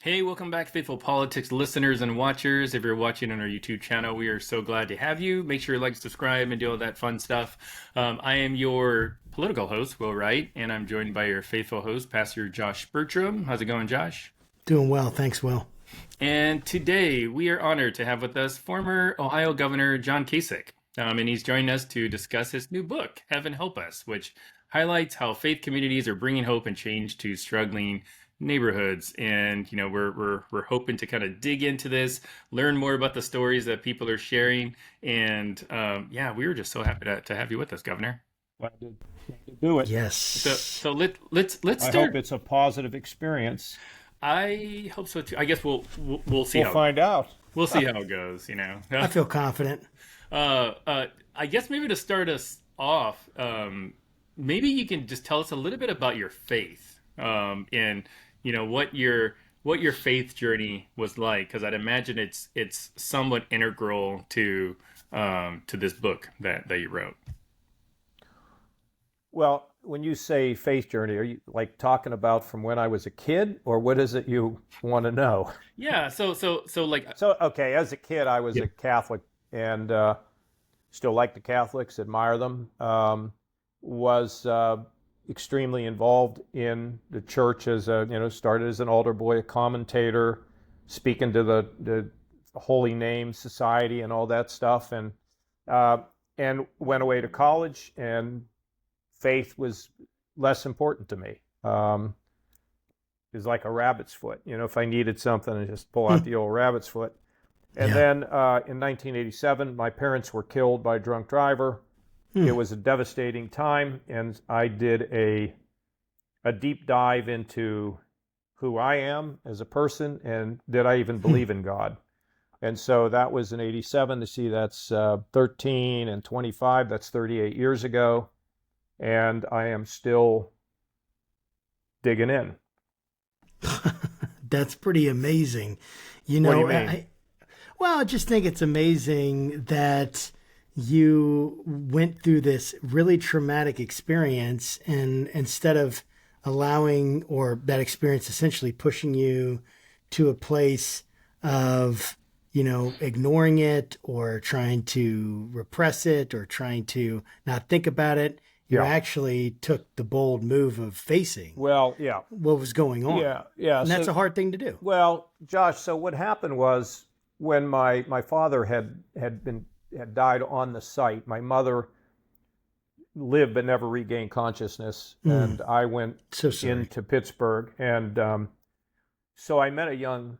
Hey, welcome back, faithful politics listeners and watchers. If you're watching on our YouTube channel, we are so glad to have you. Make sure you like, subscribe, and do all that fun stuff. I am your political host, Will Wright, and I'm joined by your faithful host, Pastor Josh Burtram. How's it going, Josh? Doing well, thanks, Will. And today we are honored to have with us former Ohio Governor John Kasich. And he's joining us to discuss his new book, Heaven Help Us, which highlights how faith communities are bringing hope and change to struggling neighborhoods. And we're hoping to kind of dig into this, learn more about the stories that people are sharing. And we were just so happy to have you with us, Governor. Glad to do it. Yes. So let's I start. hope it's a positive experience. I hope so too. I guess we'll see We'll find out. we'll see how it goes. I feel confident. I guess maybe to start us off, maybe you can just tell us a little bit about your faith, and what your faith journey was like, because I'd imagine it's somewhat integral to this book that you wrote. Well, when you say faith journey, are you like talking about from when I was a kid, or what is it you want to know? Yeah. So like. So, okay, as a kid, I was Yeah. a Catholic and still like the Catholics, admire them. Was extremely involved in the church as started as an altar boy, a commentator, speaking to the Holy Name Society and all that stuff, and went away to college, and faith was less important to me. It was like a rabbit's foot. If I needed something, I just pull out the old rabbit's foot. And Yeah. then in 1987, my parents were killed by a drunk driver. It was a devastating time, and I did a deep dive into who I am as a person, and did I even believe in God? And so that was in 87. To see, that's 13 and 25, that's 38 years ago, and I am still digging in. That's pretty amazing. What do you mean? I just think it's amazing that you went through this really traumatic experience, and instead of allowing, or that experience essentially pushing you to a place of, ignoring it or trying to repress it or trying to not think about it, you Yeah. actually took the bold move of facing Well, yeah. what was going on. Yeah. And that's So, a hard thing to do. well, Josh, so what happened was, when my father had died on the site, my mother lived but never regained consciousness, and I went So sorry. into Pittsburgh, and so I met a young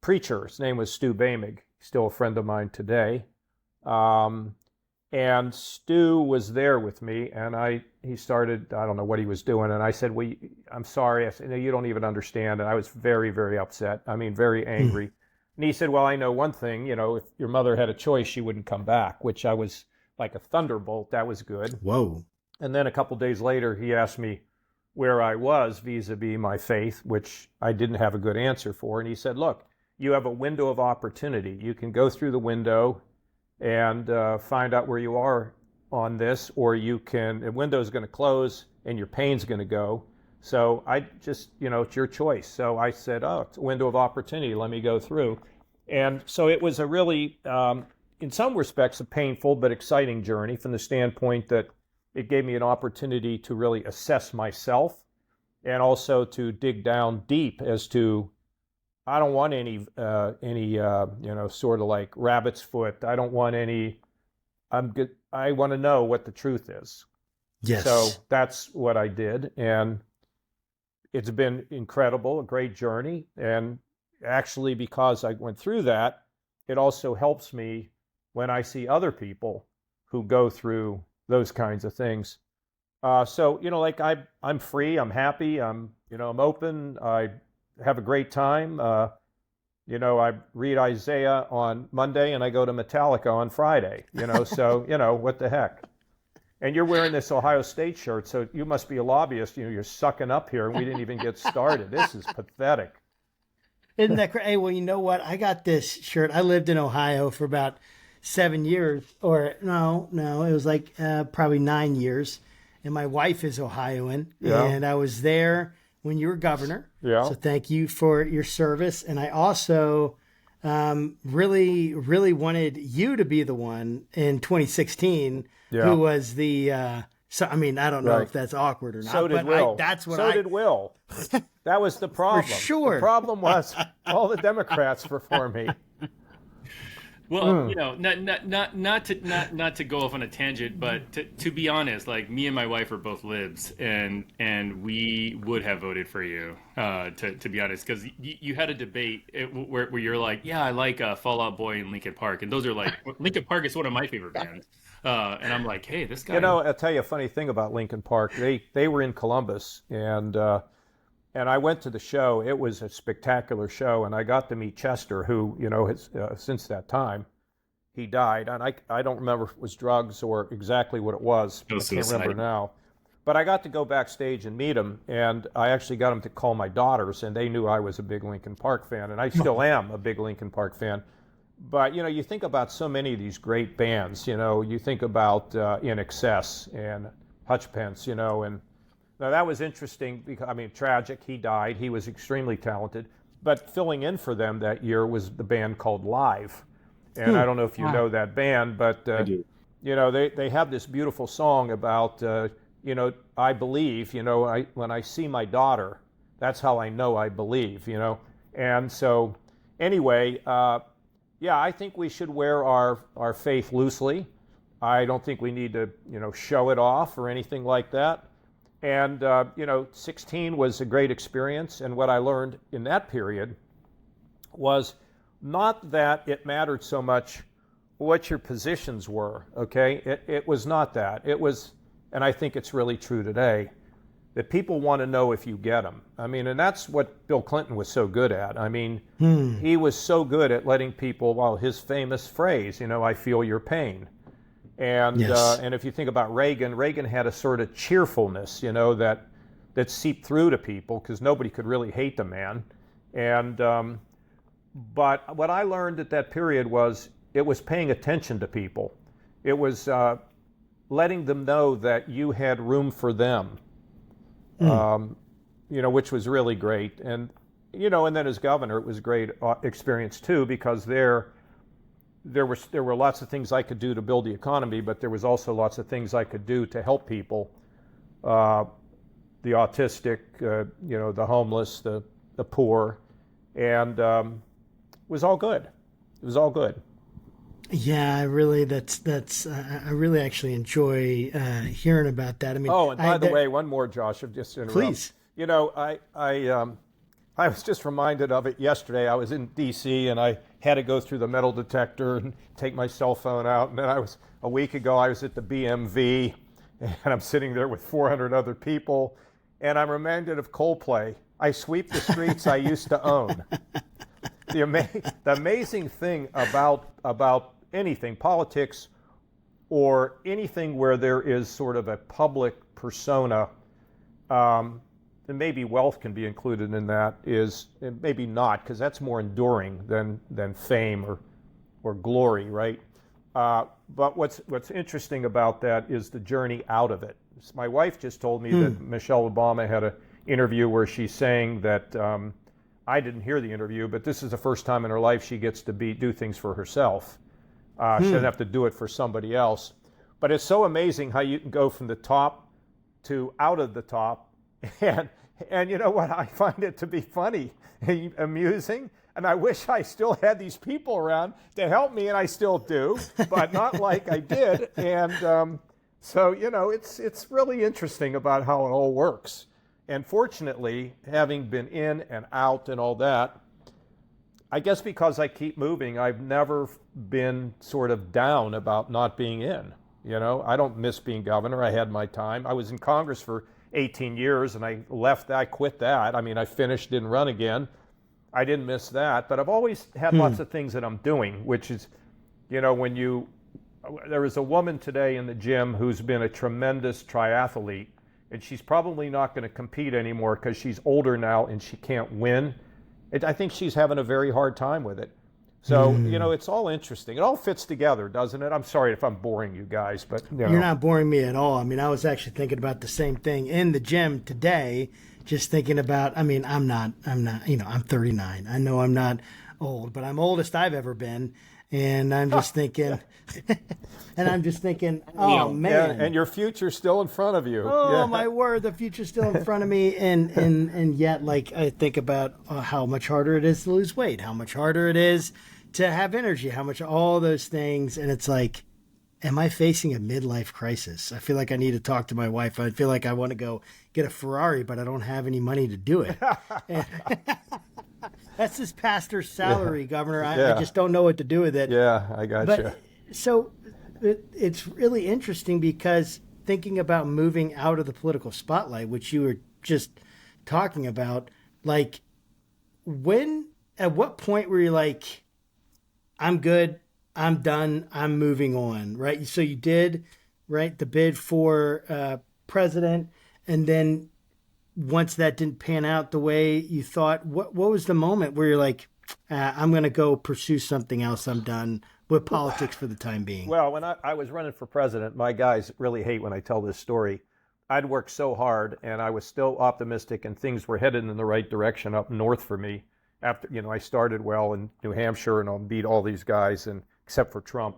preacher. His name was Stu Bamig, still a friend of mine today. And Stu was there with me, and he started, I don't know what he was doing, and I said, well, I'm sorry. I said, no, you don't even understand. And I was very, very upset. I mean, very angry. And he said, well, I know one thing, if your mother had a choice, she wouldn't come back, which I was like a thunderbolt. That was good. Whoa. And then a couple days later, he asked me where I was vis-a-vis my faith, which I didn't have a good answer for. And he said, look, you have a window of opportunity. You can go through the window and find out where you are on this, or the window's going to close and your pain's going to go. So I just, it's your choice. So I said, oh, it's a window of opportunity. Let me go through. And so it was a really, in some respects, a painful but exciting journey, from the standpoint that it gave me an opportunity to really assess myself, and also to dig down deep as to, I don't want any sort of like rabbit's foot. I don't want any, I'm good. I want to know what the truth is. Yes. So that's what I did. And it's been incredible, a great journey. And actually, because I went through that, it also helps me when I see other people who go through those kinds of things. So, like I'm free, I'm happy, I'm open, I have a great time. I read Isaiah on Monday and I go to Metallica on Friday, so, what the heck? And you're wearing this Ohio State shirt, so you must be a lobbyist. You're sucking up here, and we didn't even get started. This is pathetic. Isn't that crazy? Hey, well, you know what? I got this shirt. I lived in Ohio for about 7 years, or no, it was like probably 9 years. And my wife is Ohioan, Yeah. and I was there when you were governor. Yeah. So thank you for your service. And I also really, really wanted you to be the one in 2016 who was the. So I mean, I don't know if that's awkward or not. So did but Will. That's what So did Will. That was the problem. For sure. The problem was all the Democrats were for me. Well, you know, not to go off on a tangent, but to be honest, like me and my wife are both libs, and we would have voted for you. To be honest, because you had a debate where you're like, yeah, I like Fall Out Boy and Linkin Park, and those are like Linkin Park is one of my favorite bands, and I'm like, hey, this guy. You know, I'll tell you a funny thing about Linkin Park. They were in Columbus, and I went to the show. It was a spectacular show, and I got to meet Chester, who, you know, has, since that time, he died. And I don't remember if it was drugs or exactly what it was. I can't remember now. But I got to go backstage and meet him, and I actually got him to call my daughters, and they knew I was a big Linkin Park fan, and I still am a big Linkin Park fan. But, you know, you think about so many of these great bands, you know, you think about In Excess and Hutchpence, you know, and now, that was interesting because, I mean, tragic. He died. He was extremely talented. But filling in for them that year was the band called Live. And I don't know if you know that band, but, you know, they have this beautiful song about, you know, I believe, you know, when I see my daughter, that's how I know I believe, you know. And so, anyway, yeah, I think we should wear our faith loosely. I don't think we need to, you know, show it off or anything like that. And, you know, 16 was a great experience. And what I learned in that period was not that it mattered so much what your positions were, okay? It was not that. It was, and I think it's really true today, that people want to know if you get them. I mean, and that's what Bill Clinton was so good at. I mean, he was so good at letting people, well, his famous phrase, you know, I feel your pain. And and if you think about Reagan had a sort of cheerfulness, you know, that seeped through to people because nobody could really hate the man. And but what I learned at that period was it was paying attention to people. It was letting them know that you had room for them, you know, which was really great. And you know, and then as governor, it was a great experience too because there were lots of things I could do to build the economy, but there was also lots of things I could do to help people, the autistic, you know, the homeless, the poor, and it was all good. It was all good. Yeah, I really I really actually enjoy hearing about that. I mean, oh, and by the way, one more, Josh, just to interrupt. Please. You know, I was just reminded of it yesterday. I was in D.C. and I had to go through the metal detector and take my cell phone out. And then a week ago, I was at the BMV and I'm sitting there with 400 other people. And I'm reminded of Coldplay. I sweep the streets I used to own. The amazing thing about anything, politics or anything where there is sort of a public persona, and maybe wealth can be included in that, is, and maybe not, because that's more enduring than fame or glory, right? But what's interesting about that is the journey out of it. My wife just told me that Michelle Obama had an interview where she's saying that, I didn't hear the interview, but this is the first time in her life she gets to do things for herself. She doesn't have to do it for somebody else. But it's so amazing how you can go from the top to out of the top. And you know what? I find it to be funny and amusing. And I wish I still had these people around to help me, and I still do, but not like I did. And so, you know, it's really interesting about how it all works. And fortunately, having been in and out and all that, I guess because I keep moving, I've never been sort of down about not being in. You know, I don't miss being governor. I had my time. I was in Congress for 18 years and I left, I quit that. I mean, I finished, didn't run again. I didn't miss that, but I've always had lots of things that I'm doing, which is, you know, there was a woman today in the gym who's been a tremendous triathlete, and she's probably not going to compete anymore because she's older now and she can't win. I think she's having a very hard time with it. So, it's all interesting. It all fits together, doesn't it? I'm sorry if I'm boring you guys, but You're not boring me at all. I mean, I was actually thinking about the same thing in the gym today, just thinking about, I'm not, I'm 39. I know I'm not old, but I'm oldest I've ever been. And I'm just thinking, oh man. And your future's still in front of you. Oh my word, the future's still in front of me. And yet, like, I think about how much harder it is to lose weight, how much harder it is to have energy, how much all those things. And it's like, am I facing a midlife crisis? I feel like I need to talk to my wife. I feel like I want to go get a Ferrari, but I don't have any money to do it. That's this pastor's salary, Governor. I just don't know what to do with it. Yeah, I got you. But so it's really interesting because thinking about moving out of the political spotlight, which you were just talking about, like at what point were you like, I'm good, I'm done, I'm moving on, right? So you did, right, the bid for president, and then once that didn't pan out the way you thought, what was the moment where you're like, I'm going to go pursue something else, I'm done with politics for the time being? Well, when I was running for president, my guys really hate when I tell this story. I'd worked so hard, and I was still optimistic, and things were headed in the right direction up north for me. After, I started well in New Hampshire, and I'll beat all these guys, and except for Trump.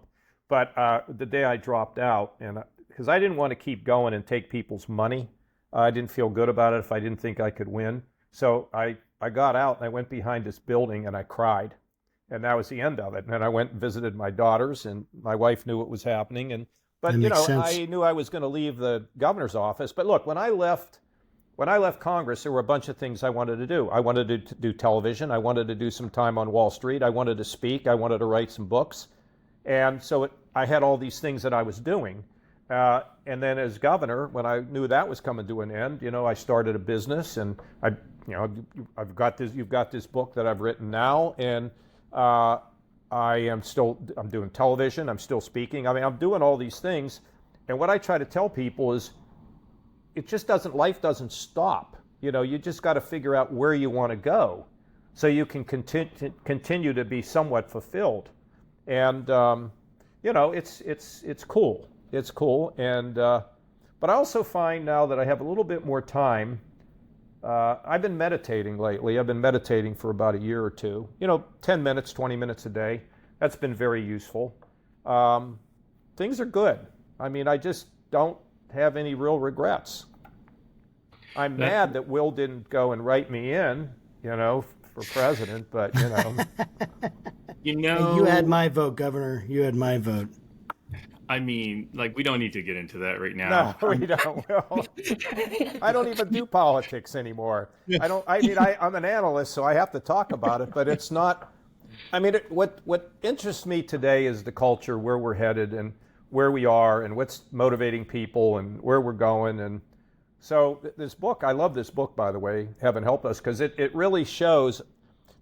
But the day I dropped out, and because I didn't want to keep going and take people's money, I didn't feel good about it if I didn't think I could win. So I got out, and I went behind this building, and I cried. And that was the end of it. And then I went and visited my daughters, and my wife knew what was happening. But I knew I was going to leave the governor's office. But look, when I left Congress, there were a bunch of things I wanted to do. I wanted to do television. I wanted to do some time on Wall Street. I wanted to speak. I wanted to write some books. And so I had all these things that I was doing. And then as governor, when I knew that was coming to an end, I started a business, and you've got this book that I've written now, and I'm doing television. I'm still speaking. I'm doing all these things. And what I try to tell people is, life doesn't stop. You just got to figure out where you want to go so you can continue to be somewhat fulfilled. And, it's cool. It's cool. And, but I also find now that I have a little bit more time, I've been meditating lately. I've been meditating for about a year or two, 10 minutes, 20 minutes a day. That's been very useful. Things are good. I just don't have any real regrets. I'm mad that Will didn't go and write me in, for president, but, You had my vote, Governor. You had my vote. We don't need to get into that right now. No, we don't. Well, I don't even do politics anymore. I'm an analyst, so I have to talk about it, but it's not. What interests me today is the culture, where we're headed and where we are and what's motivating people and where we're going. And so this book, I love this book, by the way, Heaven Help Us, because it really shows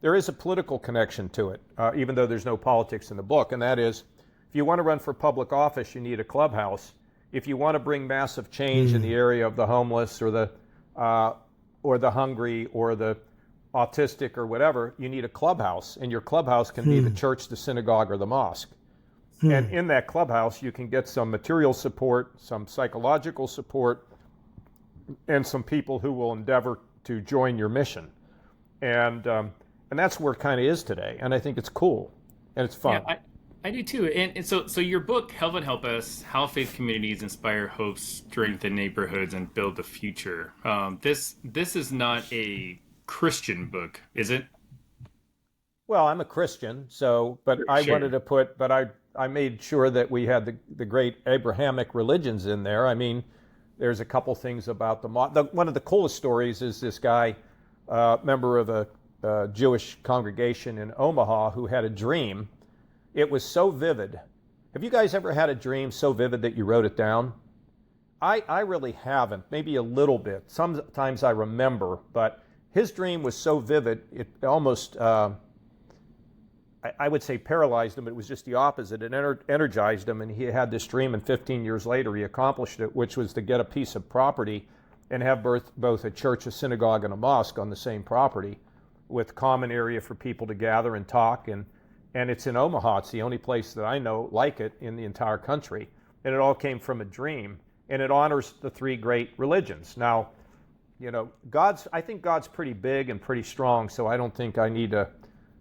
there is a political connection to it, even though there's no politics in the book, and that is, if you want to run for public office, you need a clubhouse. If you want to bring massive change in the area of the homeless or the hungry or the autistic or whatever, you need a clubhouse. And your clubhouse can be the church, the synagogue, or the mosque. And in that clubhouse, you can get some material support, some psychological support, and some people who will endeavor to join your mission. And that's where it kind of is today. And I think it's cool and it's fun. Yeah, I do too. And so your book, Heaven Help Us, How Faith Communities Inspire Hope, Strengthen Neighborhoods, and Build the Future. This is not a Christian book, is it? Well, I'm a Christian, but I wanted to I made sure that we had the great Abrahamic religions in there. There's a couple things about one of the coolest stories is this guy, member of a Jewish congregation in Omaha, who had a dream. It was so vivid. Have you guys ever had a dream so vivid that you wrote it down? I really haven't, maybe a little bit. Sometimes I remember, but his dream was so vivid, it almost, I would say paralyzed him. It was just the opposite. It energized him, and he had this dream, and 15 years later he accomplished it, which was to get a piece of property and have both a church, a synagogue, and a mosque on the same property with common area for people to gather and talk. And and it's in Omaha. It's the only place that I know like it in the entire country. And it all came from a dream, and it honors the three great religions. Now, you know, I think God's pretty big and pretty strong, so I don't think I need to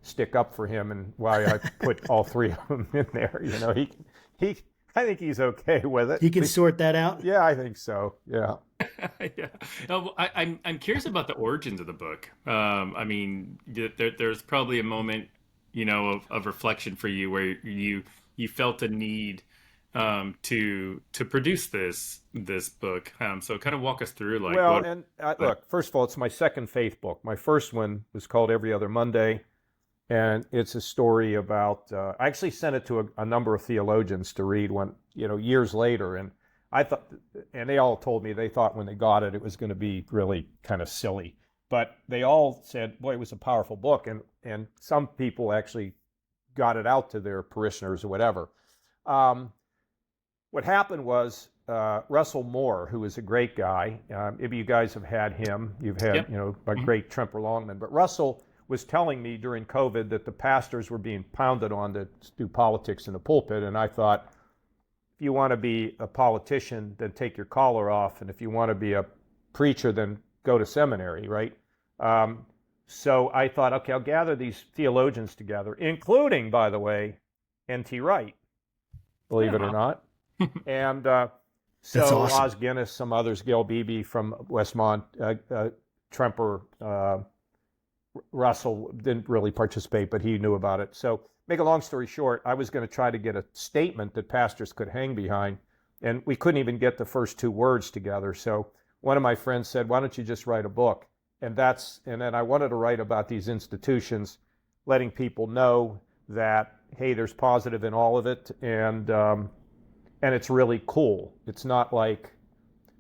stick up for him and why I put all three of them in there. You know, I think he's okay with it. He can sort that out. Yeah, I think so. Yeah. Yeah. I'm curious about the origins of the book. I mean, there's probably a moment, you know, of reflection for you where you felt a need to produce this book. So kind of walk us through, like, well, and look, first of all, it's my second faith book. My first one was called Every Other Monday, and it's a story about. I actually sent it to a number of theologians to read years later, and I thought, and they all told me they thought when they got it, it was going to be really kind of silly. But they all said, boy, it was a powerful book. And some people actually got it out to their parishioners or whatever. What happened was Russell Moore, who is a great guy, maybe you guys have had him. You've had, a great Tremper Longman. But Russell was telling me during COVID that the pastors were being pounded on to do politics in the pulpit. And I thought, if you want to be a politician, then take your collar off. And if you want to be a preacher, then go to seminary, right? So I thought, okay, I'll gather these theologians together, including, by the way, N.T. Wright, believe it or not. And so awesome. Oz Guinness, some others, Gail Beebe from Westmont, Tremper, Russell didn't really participate, but he knew about it. So make a long story short, I was going to try to get a statement that pastors could hang behind, and we couldn't even get the first two words together. So one of my friends said, why don't you just write a book? And then I wanted to write about these institutions, letting people know that, hey, there's positive in all of it, and it's really cool. It's not like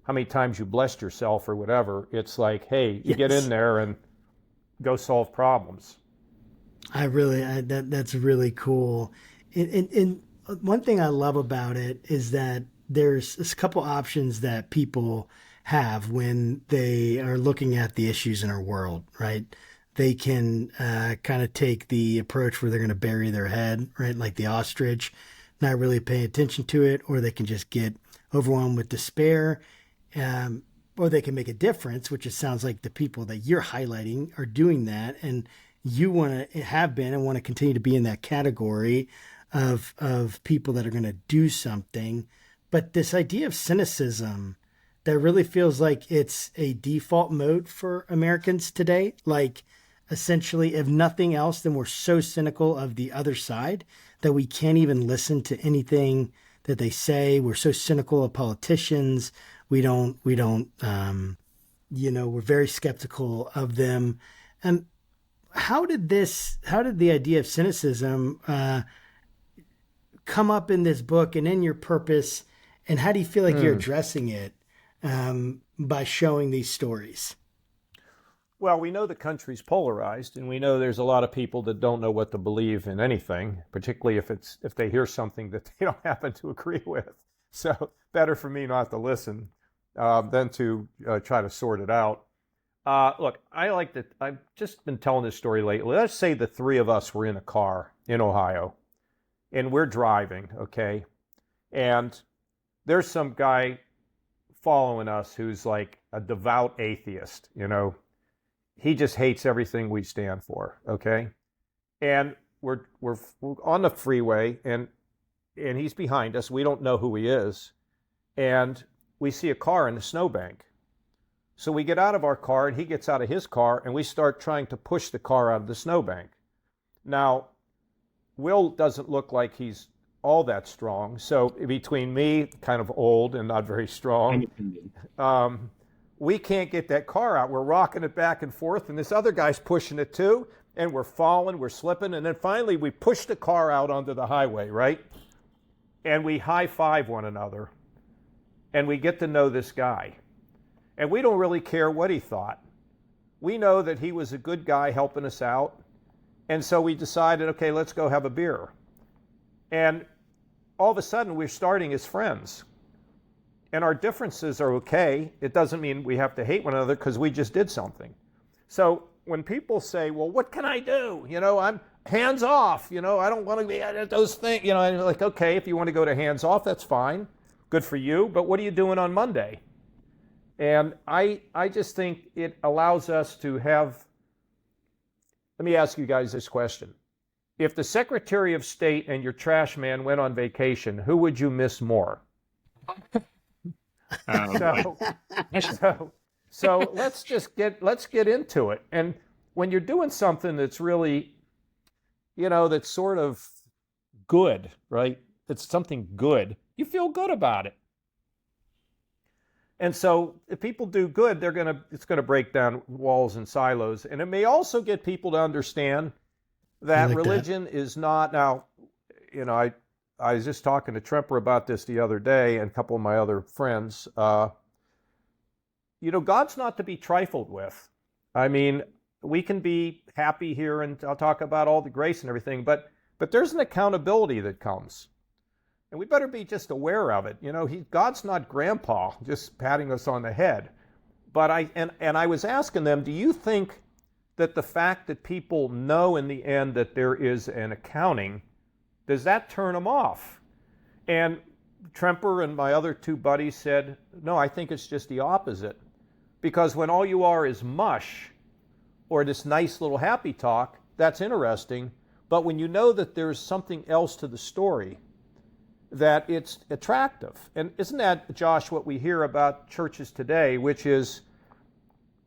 how many times you blessed yourself or whatever. It's like, hey, you get in there and go solve problems. That's really cool. And one thing I love about it is that there's a couple options that people have when they are looking at the issues in our world, right? They can kind of take the approach where they're going to bury their head, right? Like the ostrich, not really paying attention to it, or they can just get overwhelmed with despair, or they can make a difference, which it sounds like the people that you're highlighting are doing that. And you want to have been and want to continue to be in that category of people that are going to do something. But this idea of cynicism, that really feels like it's a default mode for Americans today. Like, essentially, if nothing else, then we're so cynical of the other side that we can't even listen to anything that they say. We're so cynical of politicians. We're very skeptical of them. And how did the idea of cynicism come up in this book and in your purpose? And how do you feel like you're addressing it by showing these stories? Well, we know the country's polarized, and we know there's a lot of people that don't know what to believe in anything, particularly if they hear something that they don't happen to agree with. So better for me not to listen than to try to sort it out. Look, I've just been telling this story lately. Let's say the three of us were in a car in Ohio, and we're driving, okay? And there's some guy following us who's like a devout atheist, He just hates everything we stand for, okay? And we're on the freeway, and he's behind us. We don't know who he is. And we see a car in the snowbank. So we get out of our car, and he gets out of his car, and we start trying to push the car out of the snowbank. Now, Will doesn't look like he's all that strong. So between me, kind of old and not very strong, we can't get that car out. We're rocking it back and forth, and this other guy's pushing it too, and we're falling, we're slipping, and then finally we push the car out onto the highway, right? And we high-five one another, and we get to know this guy. And we don't really care what he thought. We know that he was a good guy helping us out, and so we decided, okay, let's go have a beer. And all of a sudden, we're starting as friends. And our differences are okay. It doesn't mean we have to hate one another because we just did something. So when people say, well, what can I do? hands off, I don't want to be at those things, and I'm like, okay, if you want to go to hands off, that's fine. Good for you. But what are you doing on Monday? And I just think it allows us to have, let me ask you guys this question. If the Secretary of State and your trash man went on vacation, who would you miss more? So let's get into it. And when you're doing something that's really, that's sort of good, right? It's something good. You feel good about it. And so if people do good, it's going to break down walls and silos. And it may also get people to understand that religion is not, now, I was just talking to Tremper about this the other day and a couple of my other friends. God's not to be trifled with. I mean, we can be happy here and I'll talk about all the grace and everything, but there's an accountability that comes. And we better be just aware of it. God's not grandpa just patting us on the head. But I was asking them, do you think that the fact that people know in the end that there is an accounting, does that turn them off? And Tremper and my other two buddies said, no, I think it's just the opposite. Because when all you are is mush or this nice little happy talk, that's interesting. But when you know that there's something else to the story, that it's attractive. And isn't that, Josh, what we hear about churches today, which is,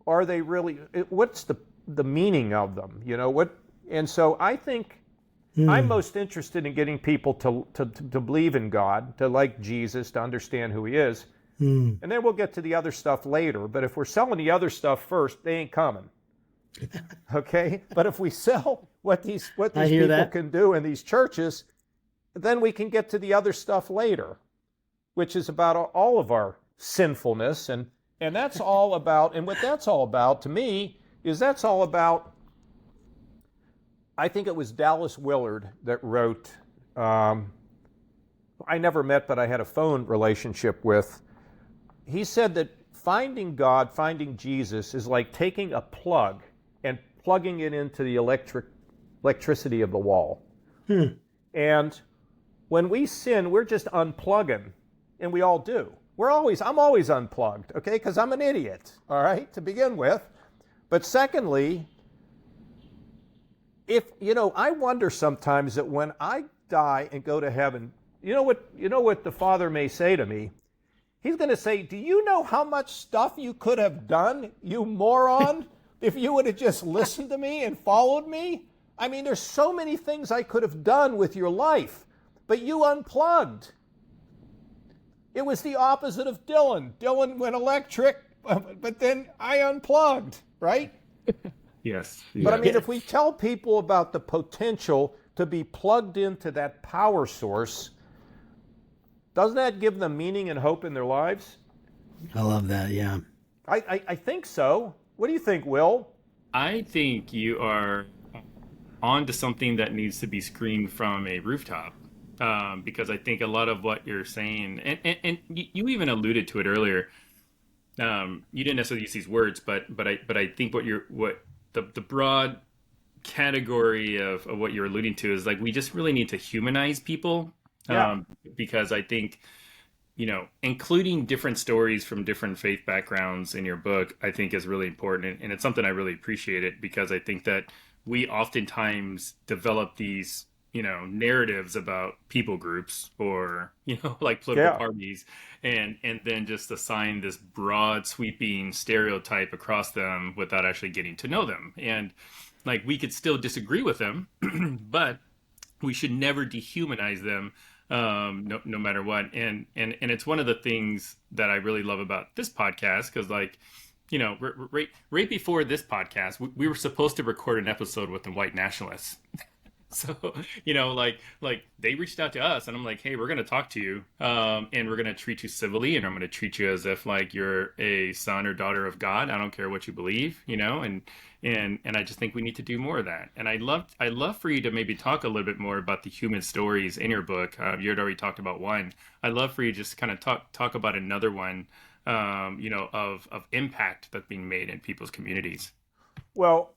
are they really, what's the meaning of them? And so I think I'm most interested in getting people to believe in God, to like Jesus, to understand who he is. And then we'll get to the other stuff later. But if we're selling the other stuff first, they ain't coming. Okay? But if we sell what these people can do in these churches, then we can get to the other stuff later, which is about all of our sinfulness. And that's all about, and what that's all about to me is that's all about, I think it was Dallas Willard that wrote, I never met, but I had a phone relationship with. He said that finding God, finding Jesus is like taking a plug and plugging it into the electricity of the wall. And when we sin, we're just unplugging, and we all do. I'm always unplugged, okay, because I'm an idiot, all right, to begin with. But secondly, I wonder sometimes that when I die and go to heaven, you know what the Father may say to me? He's going to say, do you know how much stuff you could have done, you moron, if you would have just listened to me and followed me? I mean, there's so many things I could have done with your life. But you unplugged. It was the opposite of Dylan. Dylan went electric, but then I unplugged, right? Yes. But I mean, if we tell people about the potential to be plugged into that power source, doesn't that give them meaning and hope in their lives? I love that, yeah. I think so. What do you think, Will? I think you are on to something that needs to be screamed from a rooftop. Because I think a lot of what you're saying, and you even alluded to it earlier. You didn't necessarily use these words, but I think the broad category of what you're alluding to is like we just really need to humanize people. Because I think, including different stories from different faith backgrounds in your book, I think is really important, and it's something I really appreciate it because I think that we oftentimes develop these narratives about people groups or, like political parties and then just assign this broad sweeping stereotype across them without actually getting to know them. And like, we could still disagree with them, but we should never dehumanize them, no matter what. And it's one of the things that I really love about this podcast. Cause like, right before this podcast, we were supposed to record an episode with the white nationalists. So, like they reached out to us and I'm like, hey, we're going to talk to you and we're going to treat you civilly and I'm going to treat you as if like you're a son or daughter of God. I don't care what you believe, and I just think we need to do more of that. And I'd love for you to maybe talk a little bit more about the human stories in your book. You had already talked about one. I'd love for you to just kind of talk about another one, of impact that's being made in people's communities. Well,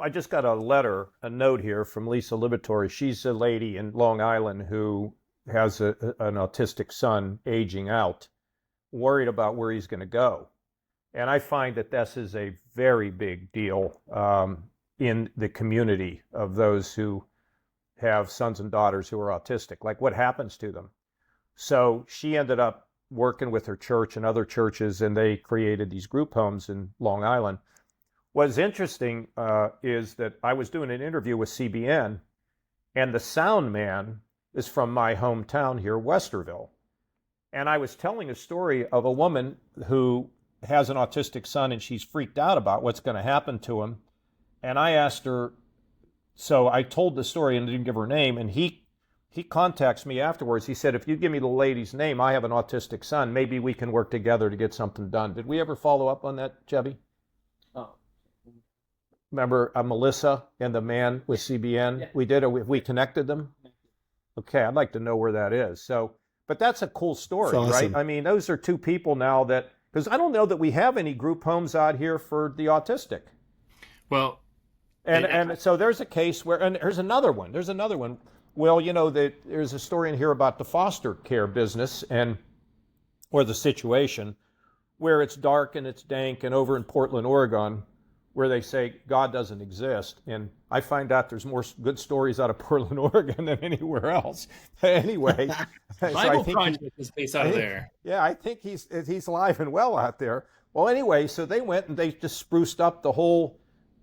I just got a note here from Lisa Liberatore. She's a lady in Long Island who has an autistic son aging out, worried about where he's going to go. And I find that this is a very big deal in the community of those who have sons and daughters who are autistic, like what happens to them. So she ended up working with her church and other churches, and they created these group homes in Long Island. What's interesting is that I was doing an interview with CBN, and the sound man is from my hometown here, Westerville. And I was telling a story of a woman who has an autistic son, and she's freaked out about what's going to happen to him. And I asked her, so I told the story and didn't give her name, and he contacts me afterwards. He said, if you give me the lady's name, I have an autistic son, maybe we can work together to get something done. Did we ever follow up on that, Chevy? Oh. Remember Melissa and the man with CBN? Yeah. We did it. We connected them? Okay, I'd like to know where that is. So, but that's a cool story, awesome. right? I mean, those are two people now that, because I don't know that we have any group homes out here for the autistic. Well, And so there's a case where, and there's another one. Well, you know, there's a story in here about the foster care business or the situation where it's dark and it's dank, and over in Portland, Oregon, where they say God doesn't exist. And I find out there's more good stories out of Portland, Oregon than anywhere else. Anyway. Bible Project is based out of there. Yeah, I think he's alive and well out there. Well, anyway, so they went and they just spruced up the whole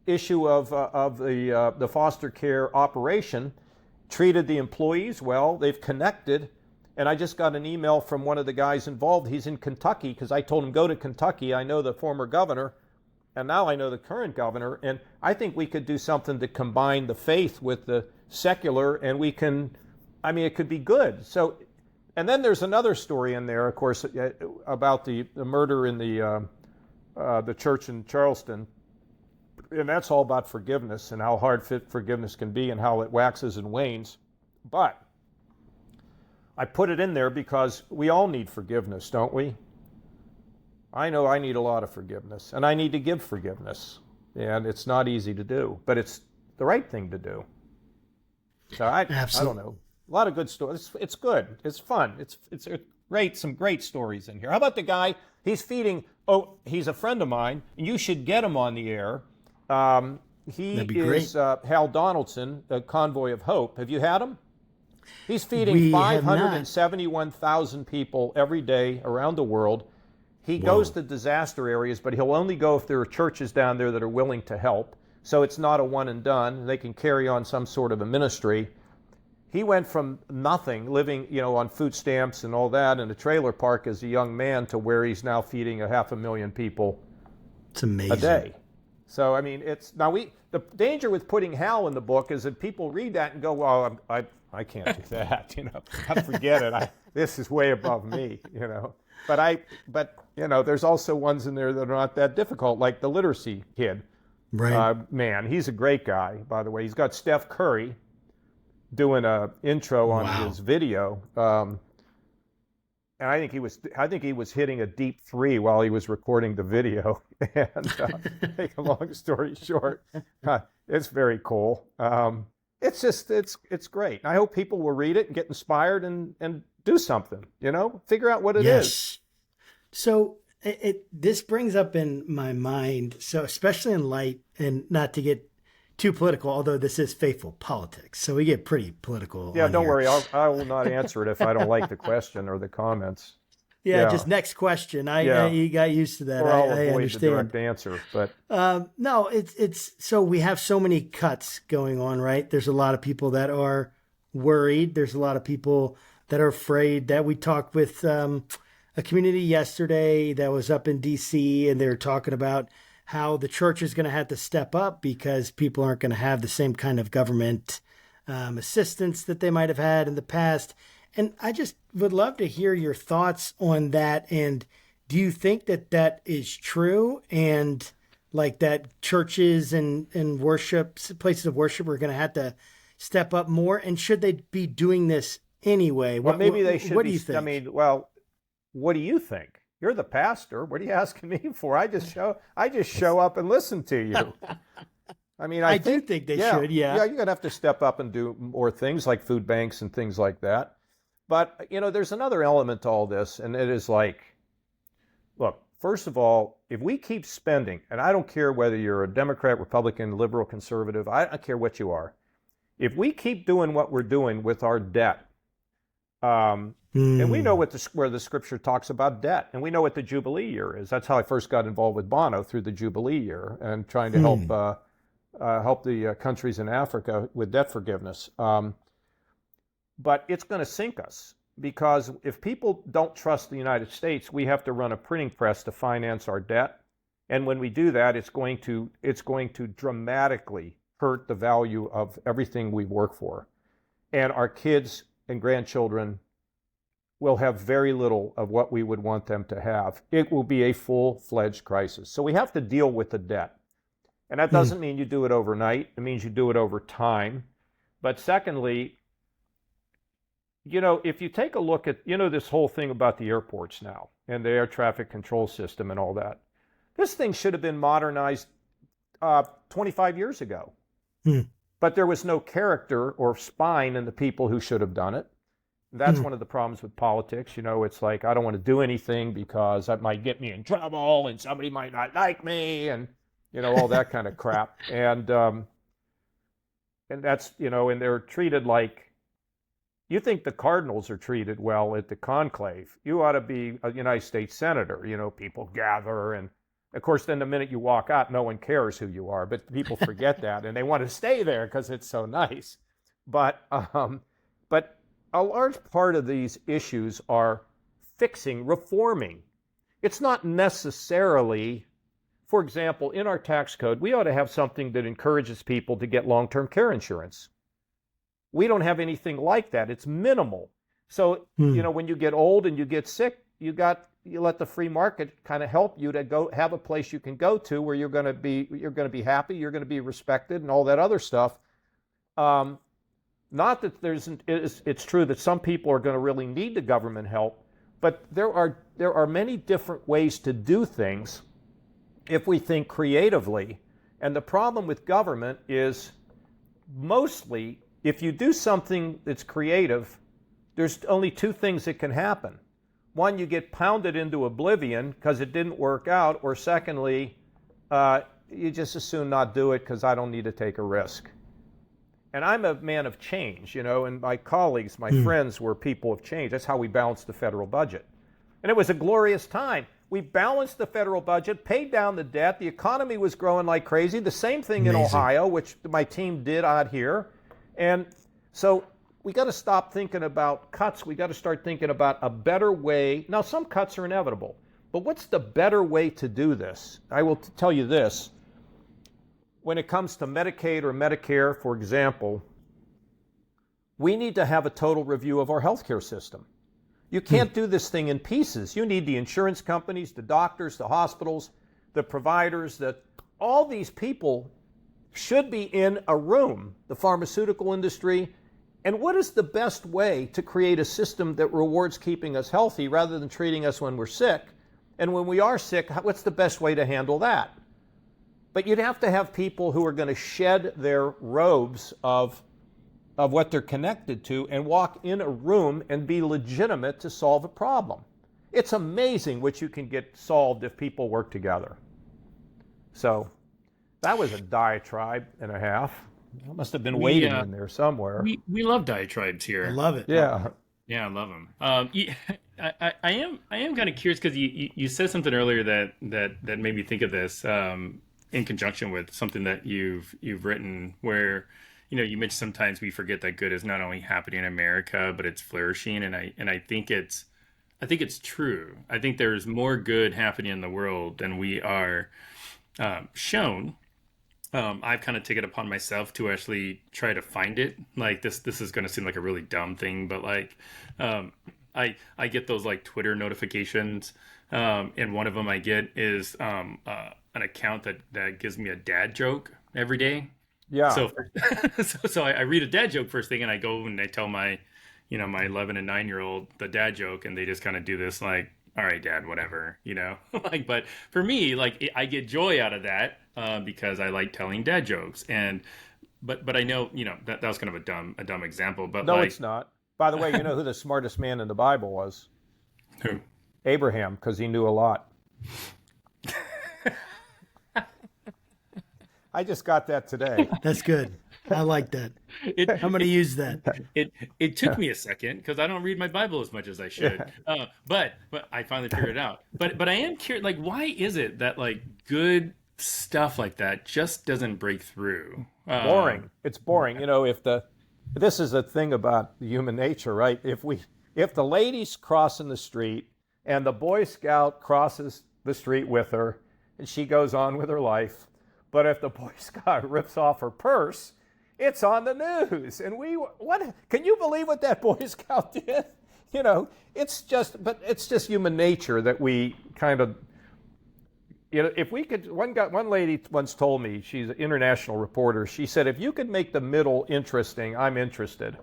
issue of the foster care operation, treated the employees well. They've connected, and I just got an email from one of the guys involved. He's in Kentucky, because I told him, go to Kentucky. I know the former governor, and now I know the current governor, and I think we could do something to combine the faith with the secular, and we can, I mean, it could be good. So, and then there's another story in there, of course, about the murder in the church in Charleston. And that's all about forgiveness and how hard forgiveness can be and how it waxes and wanes. But I put it in there because we all need forgiveness, don't we? I know I need a lot of forgiveness, and I need to give forgiveness. And it's not easy to do, but it's the right thing to do. So I don't know. A lot of good stories. It's good. It's fun. It's great. Some great stories in here. How about the guy? He's a friend of mine, and you should get him on the air. He is Hal Donaldson, a Convoy of Hope. Have you had him? He's feeding 571,000 people every day around the world. He goes to disaster areas, but he'll only go if there are churches down there that are willing to help. So it's not a one and done. They can carry on some sort of a ministry. He went from nothing, living, on food stamps and all that in a trailer park as a young man, to where he's now feeding 500,000 people It's amazing. a day. So, I mean, the danger with putting Hal in the book is that people read that and go, well, I can't do that, forget it. This is way above me, But there's also ones in there that are not that difficult, like the literacy kid. Right. Man, he's a great guy, by the way. He's got Steph Curry doing an intro on his video. And I think he was hitting a deep three while he was recording the video. And make a long story short, it's very cool. It's great. I hope people will read it and get inspired and do something. Figure out what it is. So this brings up in my mind. So especially in light, and not to get too political, although this is faithful politics, so we get pretty political. Yeah, don't worry. I will not answer it if I don't like the question or the comments. Yeah, just next question. You got used to that. Or I'll I avoid understand. the direct answer, but no, it's so we have so many cuts going on, right? There's a lot of people that are worried. There's a lot of people that are afraid. That we talked with a community yesterday that was up in D.C., and they were talking about how the church is going to have to step up because people aren't going to have the same kind of government assistance that they might have had in the past. And I just would love to hear your thoughts on that. And do you think that that is true? And like that churches and worship, places of worship are going to have to step up more? And should they be doing this anyway? Well, maybe they should. What do you think? I mean, well, what do you think? You're the pastor. What are you asking me for? I just show up and listen to you. I mean, I do think they should, yeah. Yeah, you're going to have to step up and do more things like food banks and things like that. But, there's another element to all this, and it is like, look, first of all, if we keep spending, and I don't care whether you're a Democrat, Republican, liberal, conservative, I don't care what you are, if we keep doing what we're doing with our debt, and we know where the scripture talks about debt, and we know what the Jubilee year is. That's how I first got involved with Bono, through the Jubilee year and trying to help the countries in Africa with debt forgiveness. But it's going to sink us, because if people don't trust the United States, we have to run a printing press to finance our debt. And when we do that, it's going to dramatically hurt the value of everything we work for. And our kids and grandchildren will have very little of what we would want them to have. It will be a full-fledged crisis. So we have to deal with the debt. And that doesn't mean you do it overnight. It means you do it over time. But secondly, if you take a look at, this whole thing about the airports now and the air traffic control system and all that, this thing should have been modernized 25 years ago. But there was no character or spine in the people who should have done it. That's one of the problems with politics. It's like, I don't want to do anything because that might get me in trouble and somebody might not like me and, all that kind of crap. And that's, and they're treated like, you think the Cardinals are treated well at the conclave. You ought to be a United States senator. People gather, and of course, then the minute you walk out, no one cares who you are. But people forget that, and they want to stay there because it's so nice. But a large part of these issues are reforming. It's not necessarily, for example, in our tax code, we ought to have something that encourages people to get long-term care insurance. We don't have anything like that. It's minimal. So, when you get old and you get sick, you let the free market kind of help you to go have a place you can go to where you're going to be happy, you're going to be respected, and all that other stuff. Not that it's true that some people are going to really need the government help, but there are many different ways to do things if we think creatively. And the problem with government is mostly, if you do something that's creative, there's only two things that can happen. One, you get pounded into oblivion because it didn't work out, or secondly, you just as soon not do it because I don't need to take a risk. And I'm a man of change, and my colleagues, my friends were people of change. That's how we balanced the federal budget. And it was a glorious time. We balanced the federal budget, paid down the debt, the economy was growing like crazy, the same thing in Ohio, which my team did out here. And so we got to stop thinking about cuts. We got to start thinking about a better way. Now, some cuts are inevitable, but what's the better way to do this? I will tell you this. When it comes to Medicaid or Medicare, for example, we need to have a total review of our healthcare system. You can't do this thing in pieces. You need the insurance companies, the doctors, the hospitals, the providers, all these people should be in a room, the pharmaceutical industry. And what is the best way to create a system that rewards keeping us healthy rather than treating us when we're sick? And when we are sick, what's the best way to handle that? But you'd have to have people who are going to shed their robes of what they're connected to and walk in a room and be legitimate to solve a problem. It's amazing what you can get solved if people work together. So that was a diatribe and a half. I must have been waiting in there somewhere. We love diatribes here. I love it. Yeah. Yeah, I love them. I am kind of curious because you said something earlier that made me think of this in conjunction with something that you've written, where you mentioned sometimes we forget that good is not only happening in America but it's flourishing, and I think it's true. I think there's more good happening in the world than we are shown. I've kind of taken it upon myself to actually try to find it. Like this is going to seem like a really dumb thing, but like I get those like Twitter notifications, and one of them I get is an account that gives me a dad joke every day. Yeah. So I read a dad joke first thing, and I go and I tell my 11 and 9-year-old the dad joke, and they just kind of do this like, all right, dad, whatever, like, but for me, like, I get joy out of that because I like telling dad jokes. And but I know, that was kind of a dumb example. But No, like, it's not. By the way, you know who the smartest man in the Bible was? who? Abraham, because he knew a lot. I just got that today. That's good. I like that. I'm going to use that. It took me a second because I don't read my Bible as much as I should. But I finally figured it out. But I am curious, like, why is it that like good stuff like that just doesn't break through? Boring. It's boring. This is a thing about human nature, right? If the lady's crossing the street and the Boy Scout crosses the street with her and she goes on with her life, but if the Boy Scout rips off her purse, it's on the news. And what can you believe what that Boy Scout did? It's just human nature that we kind of, if we could, one lady once told me, she's an international reporter, she said, if you could make the middle interesting, I'm interested.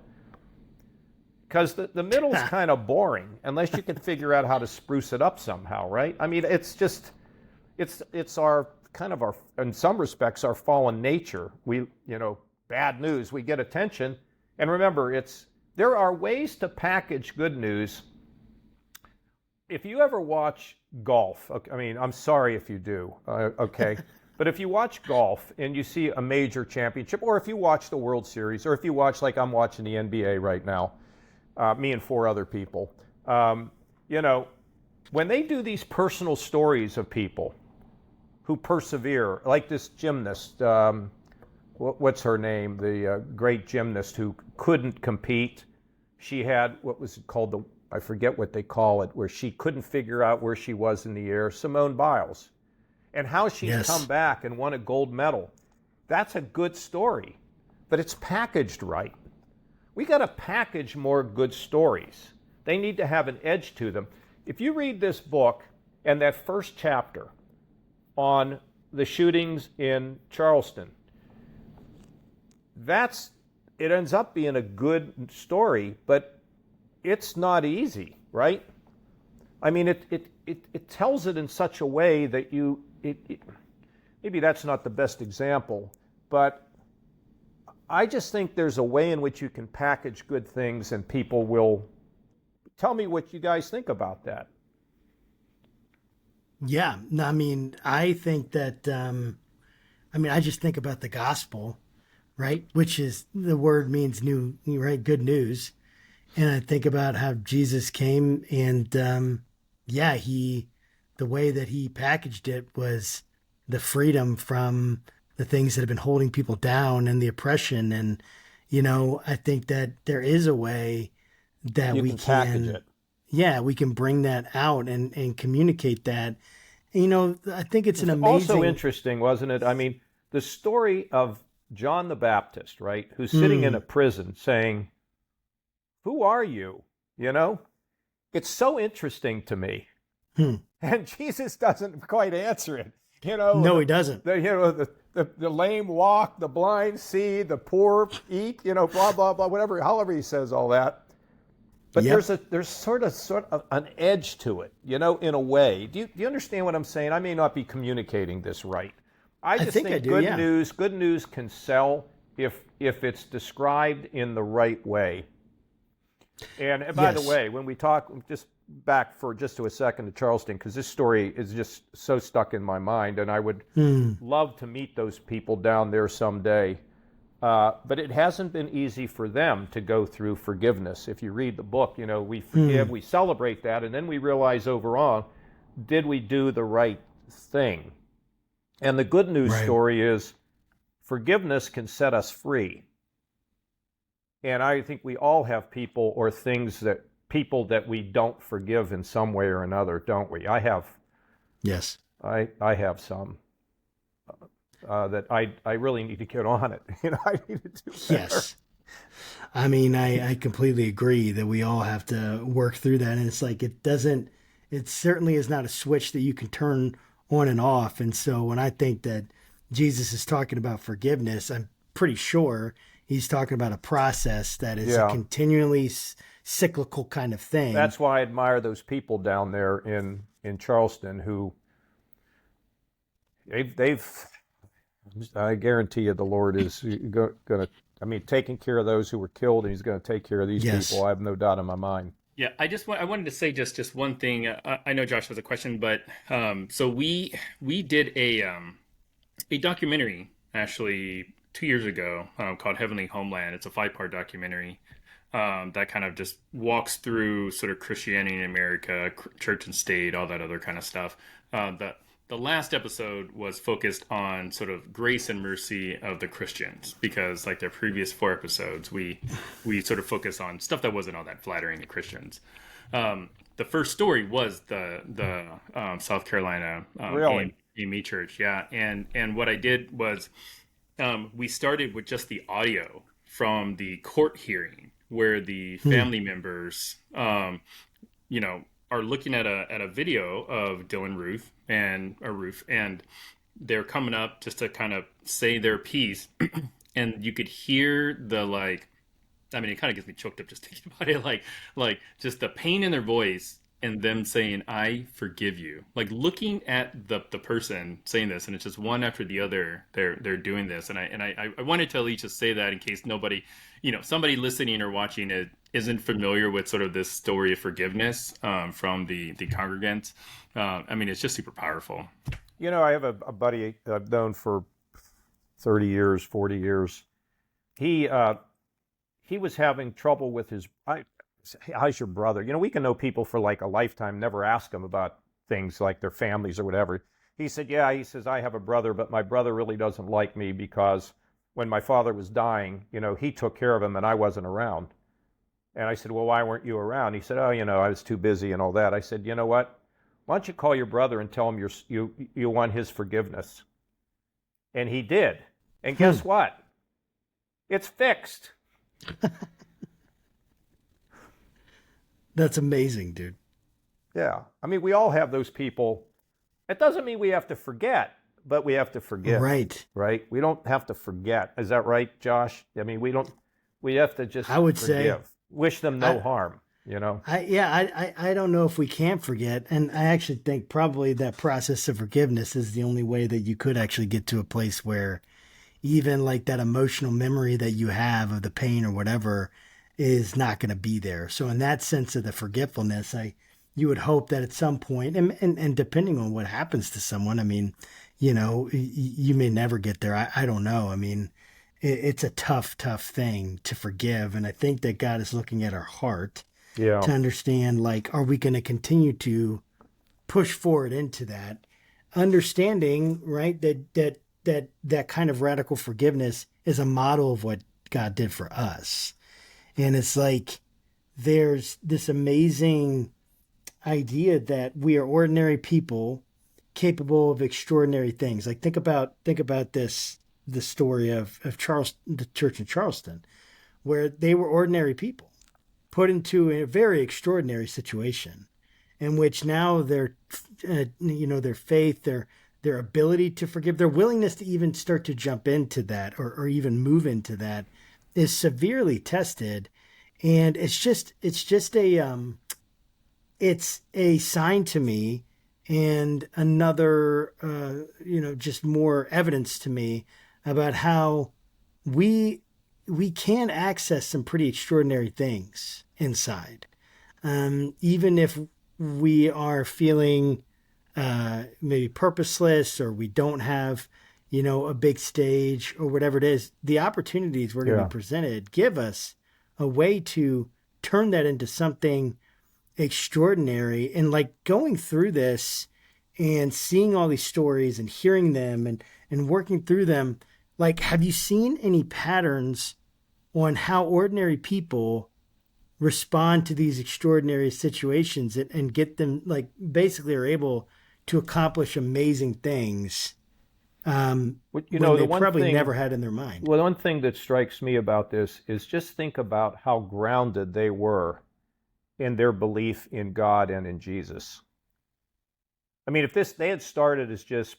Because the middle's kind of boring unless you can figure out how to spruce it up somehow, right? I mean, it's our kind of in some respects, our fallen nature. Bad news, we get attention. And remember, there are ways to package good news. If you ever watch golf, I mean, I'm sorry if you do, okay? But if you watch golf and you see a major championship, or if you watch the World Series, or if you watch, like I'm watching the NBA right now, me and 4 other people, when they do these personal stories of people who persevere, like this gymnast, what's her name, the great gymnast who couldn't compete. She had, what was it called, I forget what they call it, where she couldn't figure out where she was in the air, Simone Biles, and how she's come back and won a gold medal. That's a good story, but it's packaged right. We got to package more good stories. They need to have an edge to them. If you read this book and that first chapter on the shootings in Charleston, it ends up being a good story, but it's not easy, right? I mean, it tells it in such a way that maybe that's not the best example, but I just think there's a way in which you can package good things and people will. Tell me what you guys think about that. Yeah, I mean, I think that, I just think about the gospel, right? Which is, the word means new, right? Good news. And I think about how Jesus came and, the way that he packaged it was the freedom from the things that have been holding people down and the oppression. And, I think that there is a way that we can package it. Yeah, we can bring that out and communicate that. And, I think it's an amazing. Also interesting, wasn't it? I mean, the story of John the Baptist, right, who's sitting in a prison saying, "Who are you?" It's so interesting to me. And Jesus doesn't quite answer it. No, he doesn't. The lame walk, the blind see, the poor eat, blah, blah, blah, whatever, however he says all that. But there's sort of an edge to it, in a way. Do you understand what I'm saying? I may not be communicating this right. I just think good news can sell if it's described in the right way. And by the way, when we talk, just back for just a second to Charleston, because this story is just so stuck in my mind, and I would love to meet those people down there someday. But it hasn't been easy for them to go through forgiveness. If you read the book, we forgive, we celebrate that, and then we realize overall, did we do the right thing? And the good news story is forgiveness can set us free. And I think we all have people or things that we don't forgive in some way or another, don't we? I have. Yes. I have some. That I really need to get on it. I need to do better. Yes. I mean, I completely agree that we all have to work through that. And it's like, it certainly is not a switch that you can turn on and off. And so when I think that Jesus is talking about forgiveness, I'm pretty sure he's talking about a process that is a continually cyclical kind of thing. That's why I admire those people down there in Charleston who they've I guarantee you the Lord is going to, taking care of those who were killed, and he's going to take care of these Yes. people. I have no doubt in my mind. Yeah, I wanted to say just one thing. I know Josh has a question, but so we did a documentary actually 2 years ago called Heavenly Homeland. It's a 5-part documentary that kind of just walks through sort of Christianity in America, church and state, all that other kind of stuff. The last episode was focused on sort of grace and mercy of the Christians, because like their previous 4 episodes, we sort of focus on stuff that wasn't all that flattering to Christians. The first story was the South Carolina Really? AME church, yeah. And what I did was we started with just the audio from the court hearing where the family members, are looking at a video of Dylan Roof and they're coming up just to kind of say their piece, and you could hear the like. I mean, it kind of gets me choked up just thinking about it. Like just the pain in their voice and them saying, "I forgive you." Like looking at the person saying this, and it's just one after the other. They're doing this, and I wanted to at least just say that in case nobody, somebody listening or watching it isn't familiar with sort of this story of forgiveness from the congregants. I mean, it's just super powerful. I have a buddy I've known for 30 years, 40 years. He was having trouble with how's your brother? We can know people for like a lifetime, never ask them about things like their families or whatever. He said, yeah, he says, I have a brother, but my brother really doesn't like me because when my father was dying, he took care of him and I wasn't around. And I said, well, why weren't you around? He said, oh, I was too busy and all that. I said, you know what? Why don't you call your brother and tell him you want his forgiveness? And he did. And guess what? It's fixed. That's amazing, dude. Yeah. I mean, we all have those people. It doesn't mean we have to forget, but we have to forgive. Right. Right? We don't have to forget. Is that right, Josh? I mean, we have to just I would forgive. say, wish them no harm, I don't know if we can't forget. And I actually think probably that process of forgiveness is the only way that you could actually get to a place where even like that emotional memory that you have of the pain or whatever is not going to be there. So in that sense of the forgetfulness, you would hope that at some point, and depending on what happens to someone, I mean, you may never get there. I don't know. I mean, it's a tough thing to forgive. And I think that God is looking at our heart to understand, like, are we going to continue to push forward into that, understanding, right, that kind of radical forgiveness is a model of what God did for us. And it's like there's this amazing idea that we are ordinary people capable of extraordinary things. Like think about this the story of the church in Charleston, where they were ordinary people put into a very extraordinary situation in which now their faith, their ability to forgive, their willingness to even start to jump into that or even move into that is severely tested. And it's a sign to me, and another, just more evidence to me about how we can access some pretty extraordinary things inside. Even if we are feeling maybe purposeless, or we don't have, a big stage or whatever it is, the opportunities we're going to be presented give us a way to turn that into something extraordinary. And like going through this and seeing all these stories and hearing them and working through them, like, have you seen any patterns on how ordinary people respond to these extraordinary situations and get them, like, basically are able to accomplish amazing things when they probably never had in their mind? Well, one thing that strikes me about this is just think about how grounded they were in their belief in God and in Jesus. I mean, if they had started as just,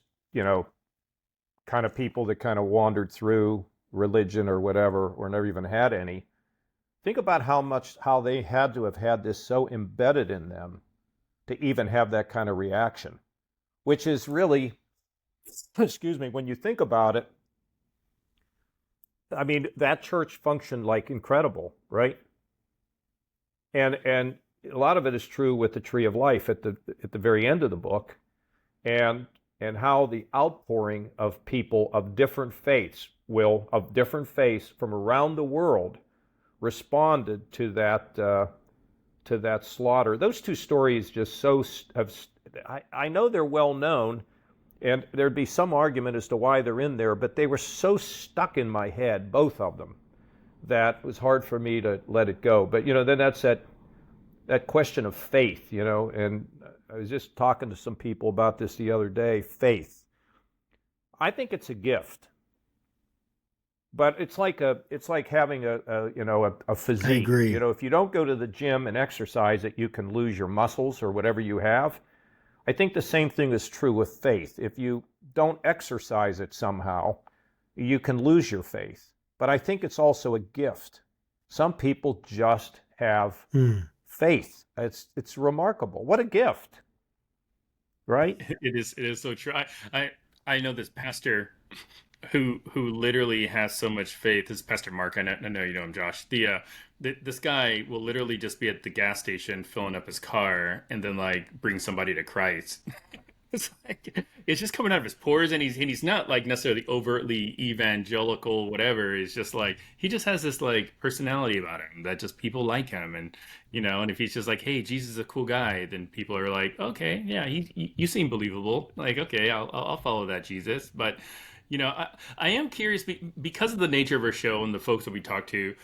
kind of people that kind of wandered through religion or whatever, or never even had any, think about how they had to have had this so embedded in them to even have that kind of reaction, which is really excuse me, when you think about it, I mean, that church functioned like incredible, right? And a lot of it is true with the Tree of Life at the very end of the book, and how the outpouring of people of different faiths from around the world responded to that slaughter. Those two stories just I know they're well known, and there'd be some argument as to why they're in there, but they were so stuck in my head, both of them, that it was hard for me to let it go. But then that's that question of faith, and I was just talking to some people about this the other day. Faith, I think it's a gift, but it's like having a physique. I agree. If you don't go to the gym and exercise it, you can lose your muscles or whatever you have. I think the same thing is true with faith. If you don't exercise it somehow, you can lose your faith. But I think it's also a gift. Some people just have faith. It's remarkable. What a gift, right? It is so true. I know this pastor who literally has so much faith. This is Pastor Mark. I know you know him, Josh. This guy will literally just be at the gas station filling up his car and then like bring somebody to Christ. It's just coming out of his pores, and he's not like necessarily overtly evangelical, whatever. It's just like he just has this like personality about him that just people like him, and and if he's just like, hey, Jesus is a cool guy, then people are like, okay, yeah, you seem believable. Like, okay, I'll follow that Jesus. But I am curious because of the nature of our show and the folks that we talk to.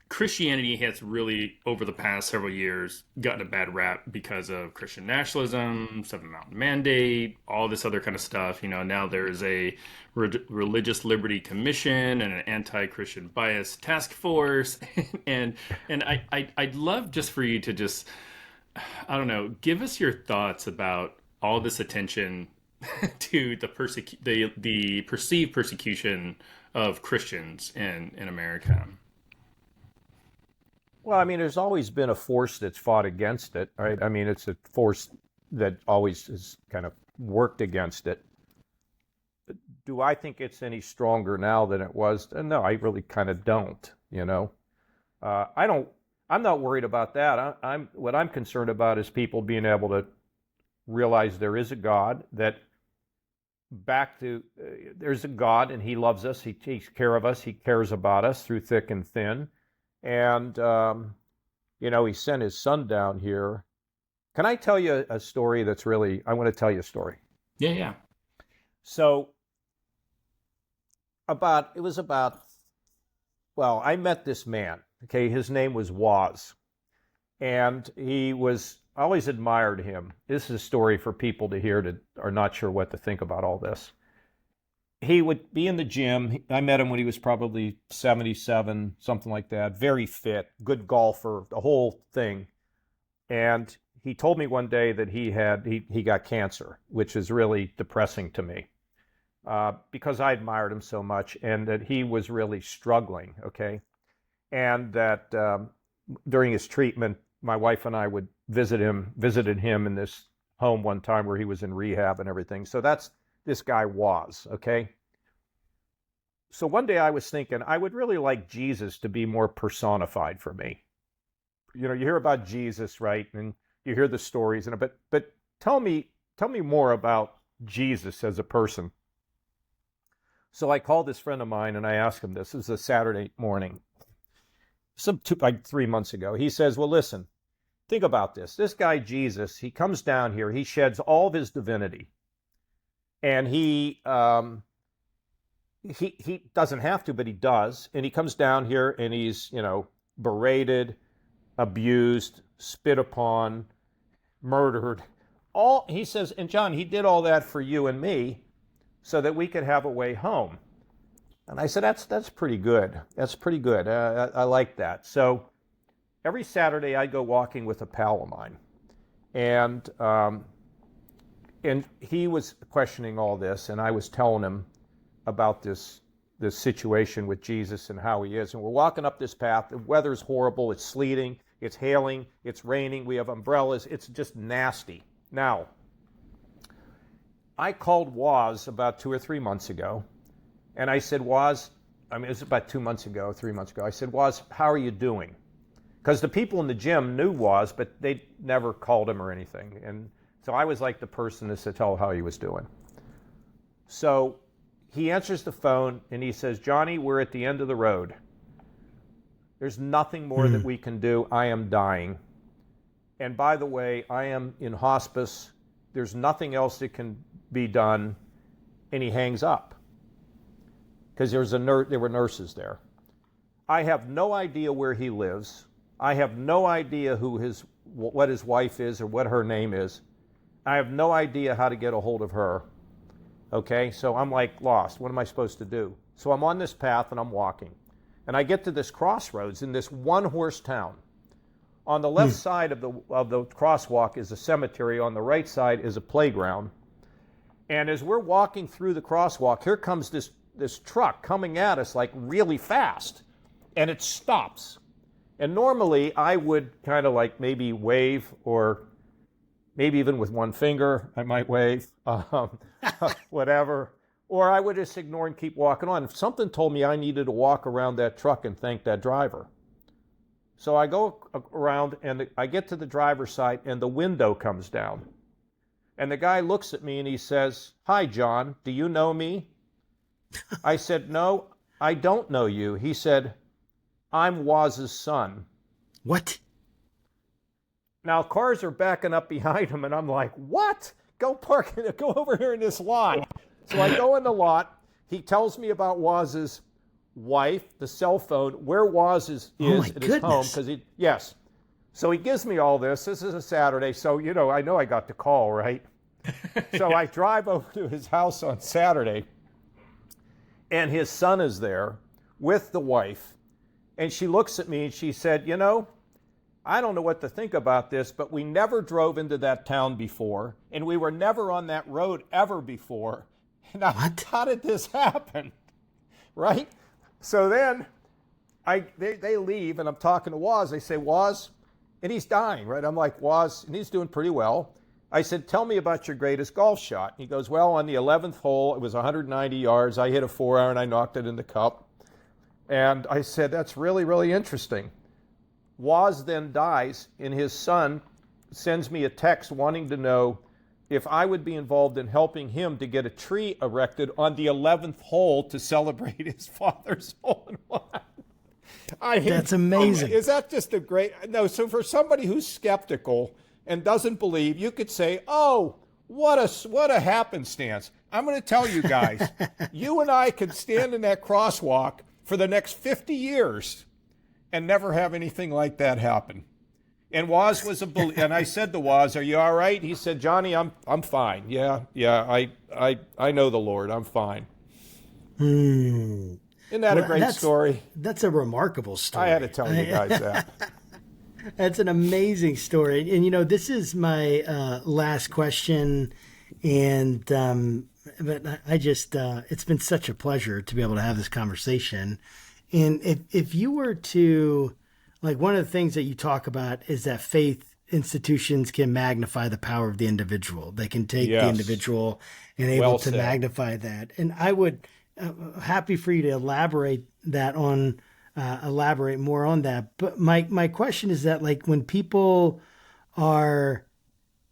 Christianity has really, over the past several years, gotten a bad rap because of Christian nationalism, Seven Mountain Mandate, all this other kind of stuff. Now there's a Religious Liberty Commission and an anti-Christian bias task force, and I'd love just for you to just, I don't know, give us your thoughts about all this attention to the perceived persecution of Christians in America. Well, I mean, there's always been a force that's fought against it, right? I mean, it's a force that always has kind of worked against it. Do I think it's any stronger now than it was? No, I really kind of don't, I'm not worried about that. What I'm concerned about is people being able to realize there is a God, that there's a God and he loves us, he takes care of us, he cares about us through thick and thin. And, he sent his son down here. Can I tell you a story I want to tell you a story. Yeah. So I met this man, okay, his name was Waz, and I always admired him. This is a story for people to hear that are not sure what to think about all this. He would be in the gym. I met him when he was probably 77, something like that. Very fit, good golfer, the whole thing. And he told me one day that he got cancer, which is really depressing to me because I admired him so much, and that he was really struggling, okay? And that during his treatment, my wife and I would visited him in this home one time where he was in rehab and everything. So this guy was, okay? So one day I was thinking, I would really like Jesus to be more personified for me. You hear about Jesus, right? And you hear the stories, but tell me more about Jesus as a person. So I called this friend of mine and I asked him this. It was a Saturday morning, like 3 months ago. He says, well, listen, think about this. This guy, Jesus, he comes down here, he sheds all of his divinity. And he doesn't have to, but he does. And he comes down here and he's, berated, abused, spit upon, murdered. He says, and John, he did all that for you and me so that we could have a way home. And I said, that's pretty good. That's pretty good. I like that. So every Saturday I go walking with a pal of mine. And he was questioning all this, and I was telling him about this situation with Jesus and how he is. And we're walking up this path. The weather's horrible. It's sleeting. It's hailing. It's raining. We have umbrellas. It's just nasty. Now, I called Woz about 2 or 3 months ago, and I said, Woz, it was about 2 months ago, 3 months ago. I said, Woz, how are you doing? Because the people in the gym knew Woz, but they never called him or anything. And so I was like the person to tell how he was doing. So he answers the phone, and he says, Johnny, we're at the end of the road. There's nothing more that we can do. I am dying. And by the way, I am in hospice. There's nothing else that can be done. And he hangs up because there were nurses there. I have no idea where he lives. I have no idea what his wife is or what her name is. I have no idea how to get a hold of her. Okay, so I'm like lost. What am I supposed to do? So I'm on this path and I'm walking. And I get to this crossroads in this one-horse town. On the left side of the crosswalk is a cemetery. On the right side is a playground. And as we're walking through the crosswalk, here comes this truck coming at us like really fast. And it stops. And normally I would kind of like maybe wave, or maybe even with one finger I might wave, whatever. Or I would just ignore and keep walking on. If something told me I needed to walk around that truck and thank that driver. So I go around and I get to the driver's side and the window comes down. And the guy looks at me and he says, Hi, John, do you know me? I said, No, I don't know you. He said, I'm Woz's son. What? Now cars are backing up behind him and I'm like, what? Go over here in this lot. So I go in the lot. He tells me about Woz's wife, the cell phone, where Woz is at his home. Yes. So he gives me all this. This is a Saturday, so I know I got the call, right? So I drive over to his house on Saturday, and his son is there with the wife, and she looks at me and she said, I don't know what to think about this, but we never drove into that town before, and we were never on that road ever before. Now, how did this happen? Right? So then they leave, and I'm talking to Woz. They say, Woz, and he's dying, right? I'm like, Woz, and he's doing pretty well. I said, tell me about your greatest golf shot. He goes, well, on the 11th hole, it was 190 yards. I hit a 4-iron. I knocked it in the cup. And I said, that's really, really interesting. Woz then dies, and his son sends me a text wanting to know if I would be involved in helping him to get a tree erected on the 11th hole to celebrate his father's hole-in-one. That's amazing. Is that just a great... No, so for somebody who's skeptical and doesn't believe, you could say, oh, what a happenstance. I'm going to tell you guys, you and I could stand in that crosswalk for the next 50 years and never have anything like that happen. And Woz was and I said to Woz, are you all right? He said, Johnny, I'm fine. Yeah, I know the Lord. I'm fine. Isn't that a great story? That's a remarkable story. I had to tell you guys that. That's an amazing story. And, this is my last question. And but I just, it's been such a pleasure to be able to have this conversation. And if you were to, like, one of the things that you talk about is that faith institutions can magnify the power of the individual. They can take the individual and able to magnify that. And I would happy for you to elaborate more on that. But my question is that, like, when people are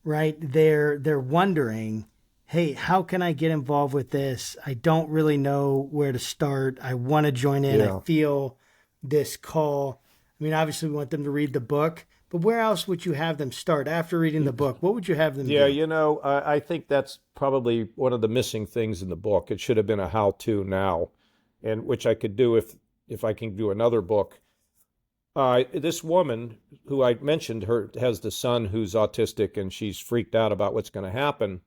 right, they're wondering, hey, how can I get involved with this? I don't really know where to start. I want to join in. I feel this call. I mean, obviously we want them to read the book, but where else would you have them start after reading the book? What would you have them do? Yeah, I think that's probably one of the missing things in the book. It should have been a how-to now, and which I could do if I can do another book. This woman who I mentioned, has the son who's autistic, and she's freaked out about what's going to happen.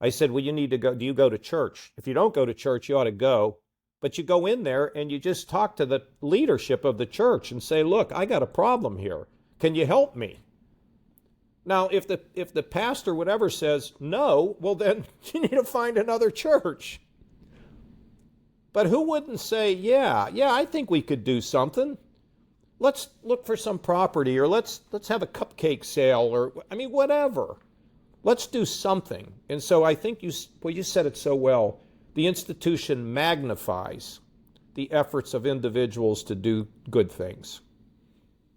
I said, well, you need to go. Do you go to church? If you don't go to church, you ought to go. But you go in there and you just talk to the leadership of the church and say, look, I got a problem here. Can you help me? Now, if the pastor, whatever, says no, well, then you need to find another church. But who wouldn't say, yeah, I think we could do something. Let's look for some property, or let's have a cupcake sale, or, I mean, whatever. let's do something. And so I think you said it so well. The institution magnifies the efforts of individuals to do good things.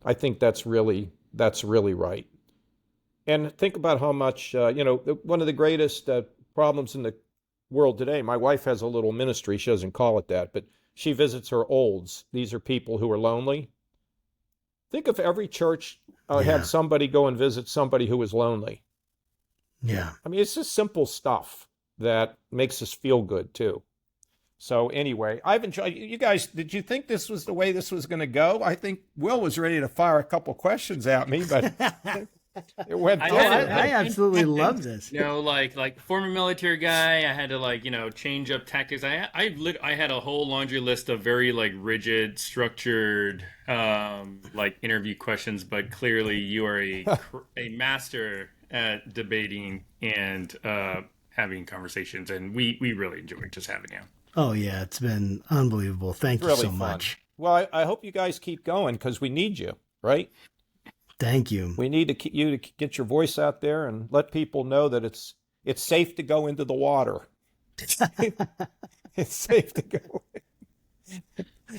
I think that's really right. And think about how much, one of the greatest problems in the world today, my wife has a little ministry, she doesn't call it that, but she visits her olds. These are people who are lonely. Think if every church had somebody go and visit somebody who was lonely. Yeah. I mean, it's just simple stuff that makes us feel good too. So anyway, I've enjoyed you guys. Did you think this was the way this was going to go? I think Will was ready to fire a couple questions at me, but it went. I absolutely love this. Like former military guy, I had to change up tactics. I had a whole laundry list of very rigid, structured interview questions, but clearly you are a master at debating and having conversations, and we really enjoyed just having you. Oh yeah, it's been unbelievable. Thank you so much. Well, I hope you guys keep going because we need you, right? Thank you. We need you to get your voice out there and let people know that it's safe to go into the water. It's safe to go.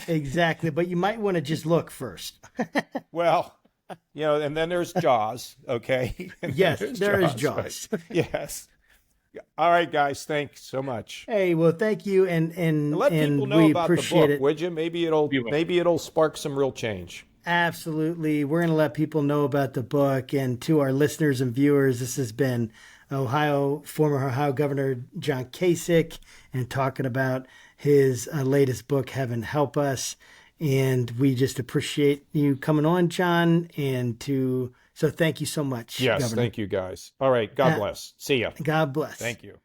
Exactly, but you might want to just look first. Well, and then there's Jaws, okay? Yes, there is Jaws. Right? Yes. All right, guys, thanks so much. Hey, well, thank you, and let people know we about the appreciate book, it. would you? Maybe it'll spark some real change. Absolutely. We're going to let people know about the book. And to our listeners and viewers, this has been former Ohio Governor John Kasich, and talking about his latest book, Heaven Help Us. And we just appreciate you coming on, John. So thank you so much. Yes, Governor. thank you, guys. All right. God bless. See ya. God bless. Thank you.